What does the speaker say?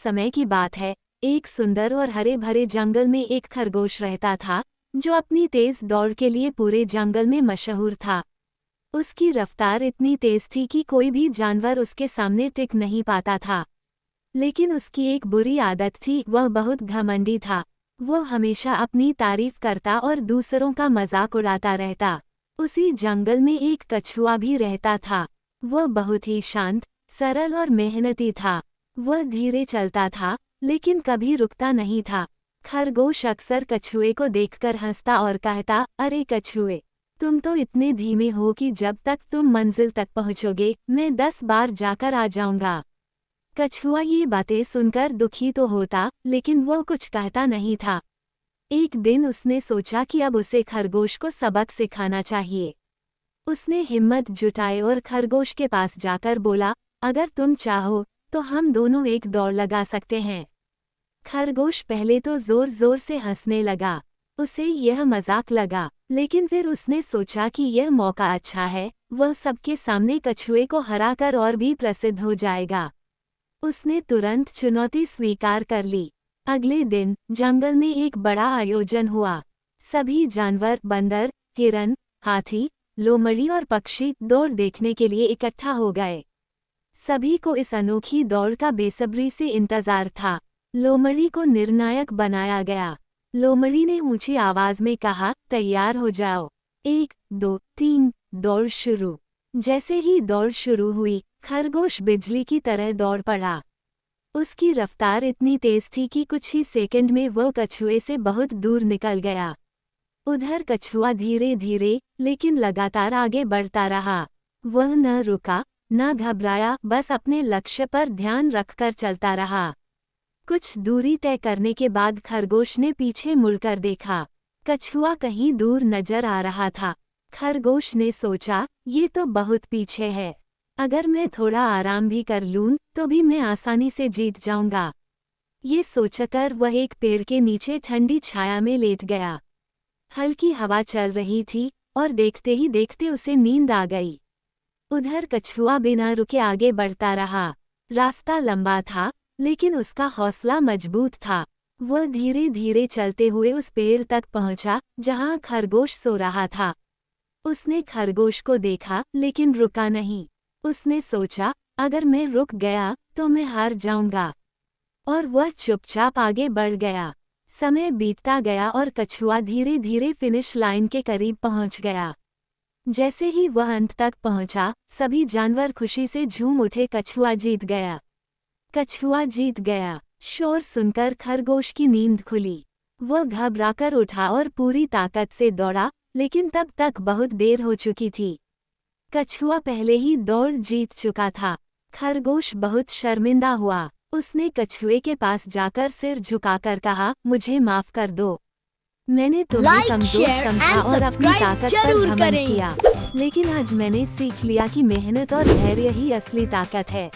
समय की बात है। एक सुंदर और हरे भरे जंगल में एक खरगोश रहता था, जो अपनी तेज दौड़ के लिए पूरे जंगल में मशहूर था। उसकी रफ्तार इतनी तेज थी कि कोई भी जानवर उसके सामने टिक नहीं पाता था। लेकिन उसकी एक बुरी आदत थी, वह बहुत घमंडी था। वो हमेशा अपनी तारीफ करता और दूसरों का मजाक उड़ाता रहता। उसी जंगल में एक कछुआ भी रहता था। वह बहुत ही शांत, सरल और मेहनती था। वह धीरे चलता था, लेकिन कभी रुकता नहीं था। खरगोश अक्सर कछुए को देखकर हंसता और कहता, अरे कछुए, तुम तो इतने धीमे हो कि जब तक तुम मंजिल तक पहुंचोगे, मैं 10 बार जाकर आ जाऊंगा। कछुआ ये बातें सुनकर दुखी तो होता, लेकिन वो कुछ कहता नहीं था। एक दिन उसने सोचा कि अब उसे खरगोश को सबक सिखाना चाहिए। उसने हिम्मत जुटाई और खरगोश के पास जाकर बोला, अगर तुम चाहो तो हम दोनों एक दौड़ लगा सकते हैं। खरगोश पहले तो जोर जोर से हंसने लगा। उसे यह मजाक लगा, लेकिन फिर उसने सोचा कि यह मौका अच्छा है, वह सबके सामने कछुए को हराकर और भी प्रसिद्ध हो जाएगा। उसने तुरंत चुनौती स्वीकार कर ली। अगले दिन जंगल में एक बड़ा आयोजन हुआ। सभी जानवर, बंदर, हिरन, हाथी, लोमड़ी और पक्षी दौड़ देखने के लिए इकट्ठा हो गए। सभी को इस अनोखी दौड़ का बेसब्री से इंतजार था। लोमड़ी को निर्णायक बनाया गया। लोमड़ी ने ऊंची आवाज में कहा, तैयार हो जाओ। 1, 2, 3, दौड़ शुरू। जैसे ही दौड़ शुरू हुई, खरगोश बिजली की तरह दौड़ पड़ा। उसकी रफ्तार इतनी तेज थी कि कुछ ही सेकंड में वह कछुए से बहुत दूर निकल गया। उधर कछुआ धीरे धीरे लेकिन लगातार आगे बढ़ता रहा। वह न रुका, न घबराया, बस अपने लक्ष्य पर ध्यान रखकर चलता रहा। कुछ दूरी तय करने के बाद खरगोश ने पीछे मुड़कर देखा। कछुआ कहीं दूर नजर आ रहा था। खरगोश ने सोचा, ये तो बहुत पीछे है। अगर मैं थोड़ा आराम भी कर लूं, तो भी मैं आसानी से जीत जाऊंगा। ये सोचकर वह एक पेड़ के नीचे ठंडी छाया में लेट गया। हल्की हवा चल रही थी और देखते ही देखते उसे नींद आ गई। उधर कछुआ बिना रुके आगे बढ़ता रहा। रास्ता लंबा था, लेकिन उसका हौसला मजबूत था। वह धीरे धीरे चलते हुए उस पेड़ तक पहुंचा, जहां खरगोश सो रहा था। उसने खरगोश को देखा, लेकिन रुका नहीं। उसने सोचा, अगर मैं रुक गया तो मैं हार जाऊंगा। और वह चुपचाप आगे बढ़ गया। समय बीतता गया और कछुआ धीरे धीरे फिनिश लाइन के करीब पहुंच गया। जैसे ही वह अंत तक पहुंचा, सभी जानवर खुशी से झूम उठे, कछुआ जीत गया। कछुआ जीत गया। शोर सुनकर खरगोश की नींद खुली। वह घबराकर उठा और पूरी ताकत से दौड़ा, लेकिन तब तक बहुत देर हो चुकी थी। कछुआ पहले ही दौड़ जीत चुका था। खरगोश बहुत शर्मिंदा हुआ। उसने कछुए के पास जाकर सिर झुकाकर कहा, मुझे माफ कर दो। मैंने तुम्हें कमजोर समझा और अपनी ताकत पर घमंड किया। लेकिन आज मैंने सीख लिया कि मेहनत और धैर्य ही असली ताकत है।